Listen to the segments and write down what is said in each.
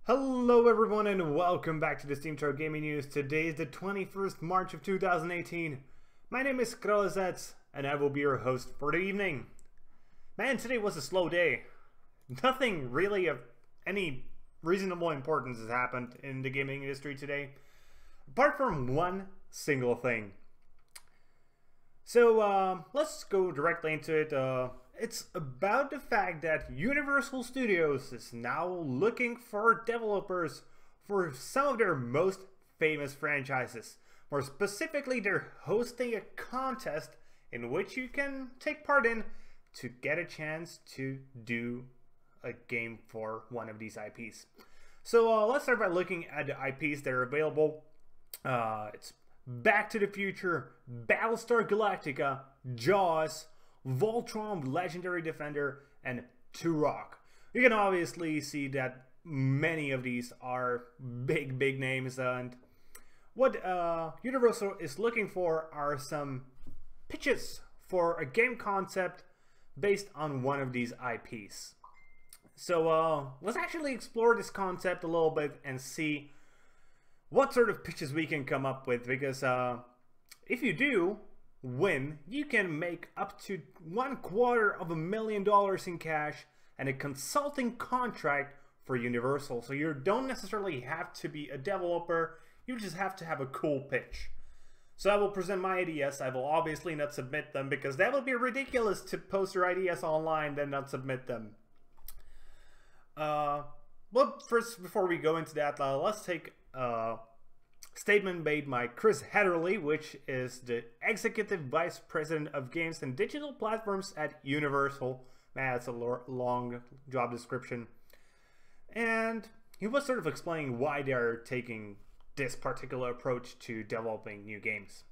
Hello everyone and welcome back to the SteemTrail Gaming News. Today is the 21st March of 2018. My name is Kralizec and I will be your host for the evening. Man, today was a slow day. Nothing really of any reasonable importance has happened in the gaming industry today, apart from one single thing. So let's go directly into it. It's about the fact that Universal Studios is now looking for developers for some of their most famous franchises. More specifically, they're hosting a contest in which you can take part in to get a chance to do a game for one of these IPs. So let's start by looking at the IPs that are available. It's Back to the Future, Battlestar Galactica, Jaws, Voltron Legendary Defender, and Turok. You can obviously see that many of these are big names, and what Universal is looking for are some pitches for a game concept based on one of these IPs. So let's actually explore this concept a little bit and see what sort of pitches we can come up with, because if you do win, you can make up to $250,000 in cash and a consulting contract for Universal. So you don't necessarily have to be a developer, you just have to have a cool pitch. So I will present my ideas. I will obviously not submit them, because that would be ridiculous to post your ideas online then not submit them. Well, first, before we go into that, let's take statement made by Chris Hatterley, which is the Executive Vice President of Games and Digital Platforms at Universal. Man, that's a long job description. And he was sort of explaining why they're taking this particular approach to developing new games.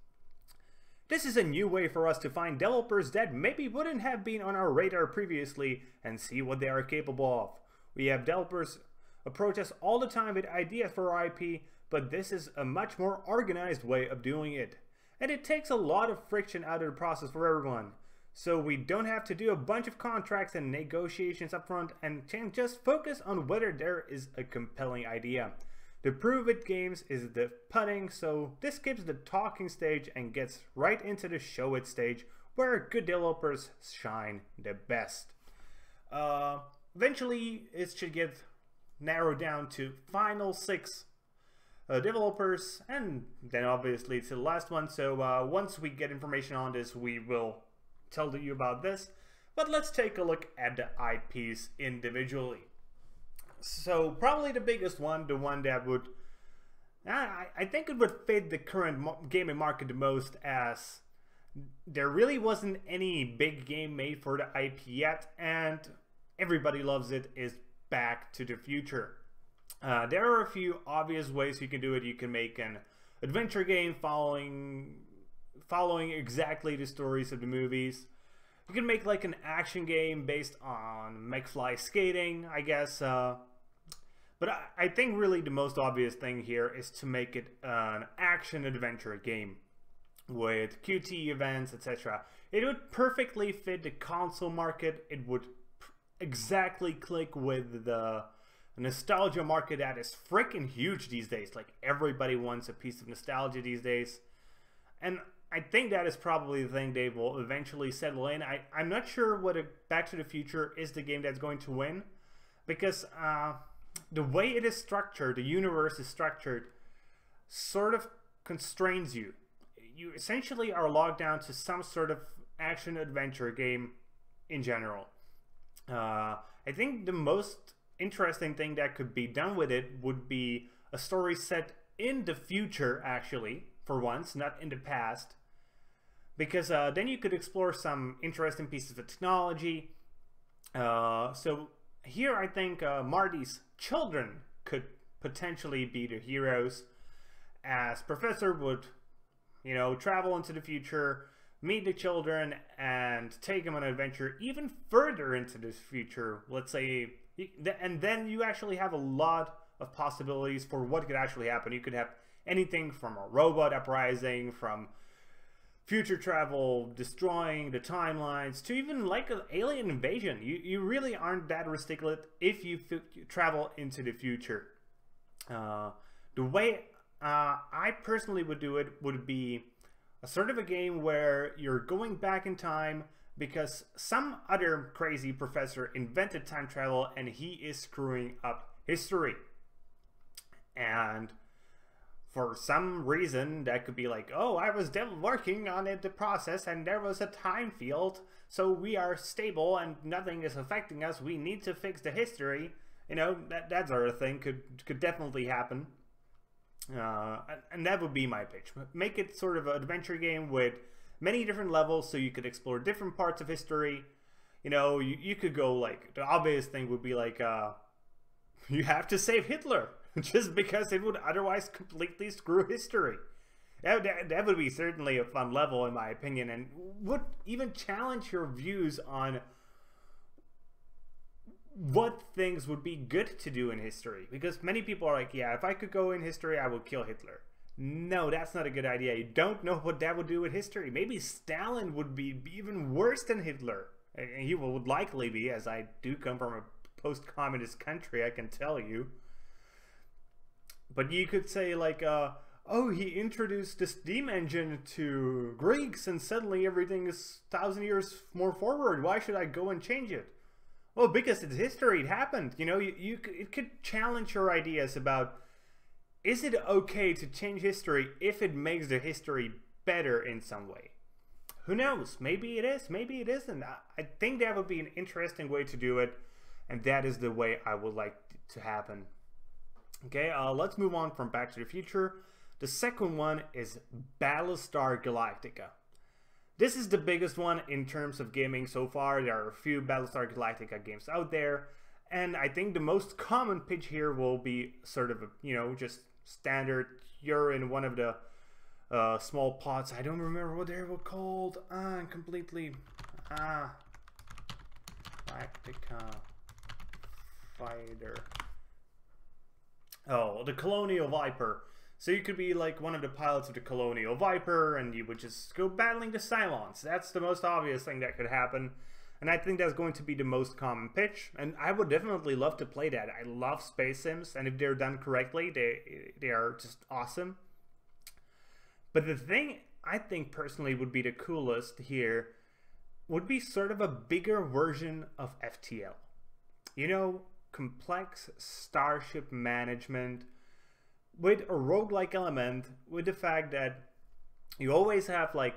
This is a new way for us to find developers that maybe wouldn't have been on our radar previously and see what they are capable of. We have developers approach us all the time with ideas for our IP, but this is a much more organized way of doing it. And it takes a lot of friction out of the process for everyone. So we don't have to do a bunch of contracts and negotiations up front and can just focus on whether there is a compelling idea. The prove it games is the putting, so this skips the talking stage and gets right into the show it stage, where good developers shine the best. Eventually it should get narrowed down to final 6 developers, and then obviously it's the last one. So once we get information on this, we will tell you about this. But let's take a look at the IPs individually. So probably the biggest one, the one that would, I think it would fit the current gaming market the most, as there really wasn't any big game made for the IP yet, and everybody loves it, is Back to the Future. There are a few obvious ways you can do it. You can make an adventure game following exactly the stories of the movies. You can make like an action game based on McFly skating, I guess. But I think really the most obvious thing here is to make it an action adventure game with QT events, etc. It would perfectly fit the console market. It would exactly click with the nostalgia market that is freaking huge these days. Like, everybody wants a piece of nostalgia these days, and I think that is probably the thing they will eventually settle in. I'm not sure whether Back to the Future is the game that's going to win, because the way it is structured, the universe is structured, sort of constrains you. You essentially are locked down to some sort of action adventure game in general. I think the most interesting thing that could be done with it would be a story set in the future, actually, for once, not in the past, because then you could explore some interesting pieces of technology. So here I think Marty's children could potentially be the heroes, as Professor would, you know, travel into the future, meet the children, and take them on an adventure even further into the future, let's say, and then you actually have a lot of possibilities for what could actually happen. You could have anything from a robot uprising, from future travel, destroying the timelines, to even like an alien invasion. You really aren't that restricted if you travel into the future. The way I personally would do it would be a sort of a game where you're going back in time because some other crazy professor invented time travel and he is screwing up history. And for some reason, that could be like, oh, I was working on it, the process, and there was a time field, so we are stable and nothing is affecting us. We need to fix the history. You know, that sort of thing could definitely happen. And that would be my pitch. Make it sort of an adventure game with many different levels, so you could explore different parts of history. You know, you could go like, the obvious thing would be like, you have to save Hitler. Just because it would otherwise completely screw history. That would be certainly a fun level in my opinion, and would even challenge your views on what things would be good to do in history. Because many people are like, yeah, if I could go in history, I would kill Hitler. No, that's not a good idea. You don't know what that would do with history. Maybe Stalin would be even worse than Hitler. And he would likely be, as I do come from a post-communist country, I can tell you. But you could say like, oh, he introduced the steam engine to Greeks and suddenly everything is 1,000 years more forward. Why should I go and change it? Well, because it's history, it happened. You know, it could challenge your ideas about, is it okay to change history if it makes the history better in some way? Who knows? Maybe it is, maybe it isn't. I think that would be an interesting way to do it, and that is the way I would like to happen. Okay, let's move on from Back to the Future. The second one is Battlestar Galactica. This is the biggest one in terms of gaming so far. There are a few Battlestar Galactica games out there, and I think the most common pitch here will be sort of, just standard. You're in one of the small pods. I don't remember what they were called. Galactica Fighter. Oh, the Colonial Viper. So you could be like one of the pilots of the Colonial Viper and you would just go battling the Cylons. That's the most obvious thing that could happen. And I think that's going to be the most common pitch. And I would definitely love to play that. I love space sims, and if they're done correctly, they are just awesome. But the thing I think personally would be the coolest here would be sort of a bigger version of FTL. You know, complex starship management with a roguelike element, with the fact that you always have like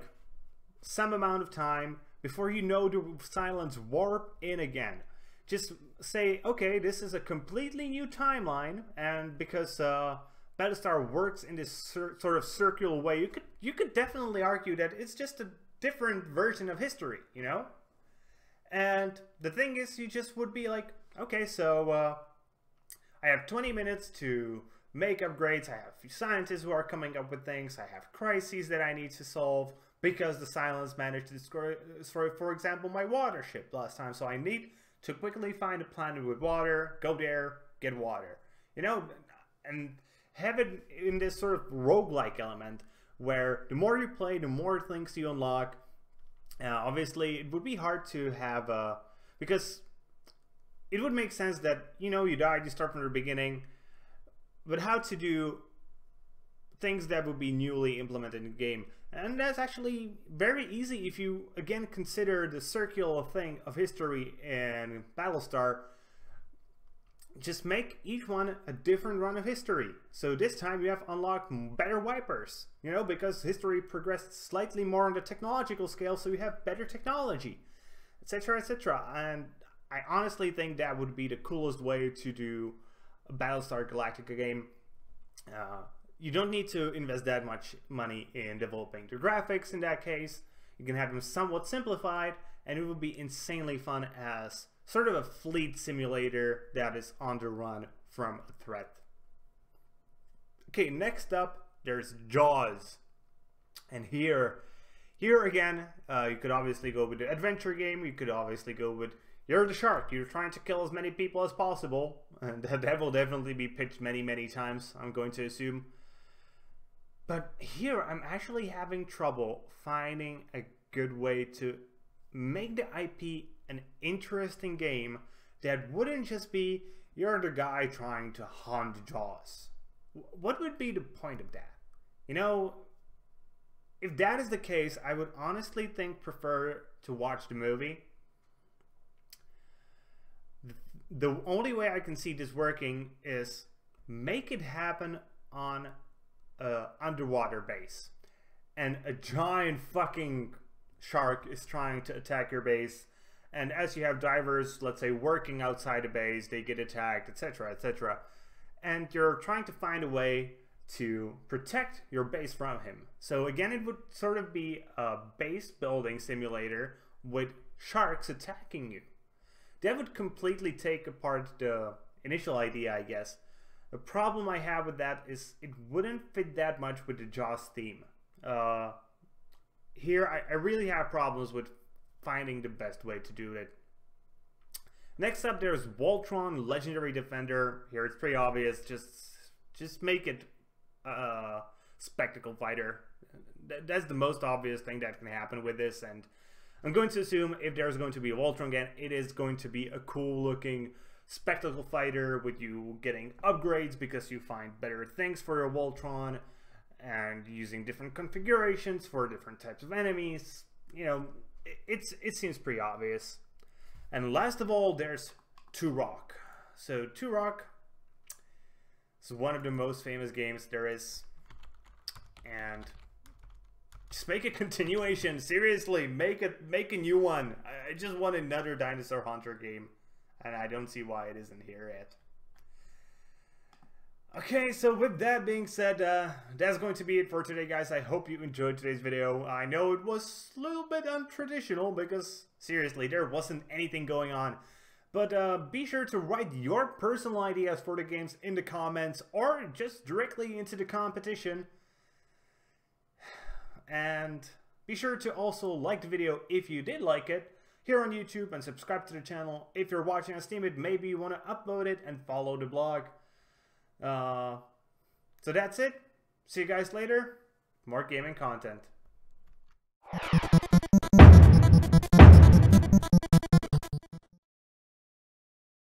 some amount of time before the Cylons warp in again. Just say, okay, this is a completely new timeline, and because Battlestar works in this sort of circular way, you could definitely argue that it's just a different version of history, you know? And the thing is, you just would be like, okay, so I have 20 minutes to make upgrades. I have scientists who are coming up with things. I have crises that I need to solve because the Cylons managed to destroy, for example, my water ship last time. So I need to quickly find a planet with water, go there, get water. You know, and have it in this sort of roguelike element where the more you play, the more things you unlock. Obviously, it would be hard to have, because it would make sense that, you died, you start from the beginning, but how to do things that would be newly implemented in the game. And that's actually very easy if you, again, consider the circular thing of history in Battlestar. Just make each one a different run of history. So this time you have unlocked better wipers, because history progressed slightly more on the technological scale, so you have better technology, etc., etc. And I honestly think that would be the coolest way to do a Battlestar Galactica game. You don't need to invest that much money in developing the graphics in that case. You can have them somewhat simplified, and it would be insanely fun as sort of a fleet simulator that is on the run from a threat. Okay, next up, there's Jaws. And here again, you could obviously go with the adventure game. You could obviously go with, you're the shark. You're trying to kill as many people as possible. And that will definitely be pitched many, many times, I'm going to assume. But here I'm actually having trouble finding a good way to make the IP an interesting game that wouldn't just be you're the guy trying to hunt Jaws. What would be the point of that? You know, if that is the case, I would honestly prefer to watch the movie. The only way I can see this working is make it happen on an underwater base, and a giant fucking shark is trying to attack your base, and as you have divers, let's say, working outside the base, they get attacked, etc., etc., and you're trying to find a way to protect your base from him. So again, it would sort of be a base building simulator with sharks attacking you. That would completely take apart the initial idea, I guess. The problem I have with that is it wouldn't fit that much with the Jaws theme. Here, I really have problems with finding the best way to do it. Next up, there's Voltron, Legendary Defender. Here, it's pretty obvious. Just make it a spectacle fighter. That's the most obvious thing that can happen with this, and I'm going to assume if there's going to be a Voltron again, it is going to be a cool looking spectacle fighter with you getting upgrades because you find better things for your Voltron and using different configurations for different types of enemies. You know, it seems pretty obvious. And last of all, there's Turok. So Turok is one of the most famous games there is, and just make a continuation. Seriously, make a new one. I just want another Dinosaur Hunter game, and I don't see why it isn't here yet. Okay, so with that being said, that's going to be it for today, guys. I hope you enjoyed today's video. I know it was a little bit untraditional because, seriously, there wasn't anything going on. But be sure to write your personal ideas for the games in the comments or just directly into the competition. And be sure to also like the video if you did like it here on YouTube, and subscribe to the channel. If you're watching on Steam, maybe you want to upload it and follow the blog. So that's it. See you guys later. More gaming content.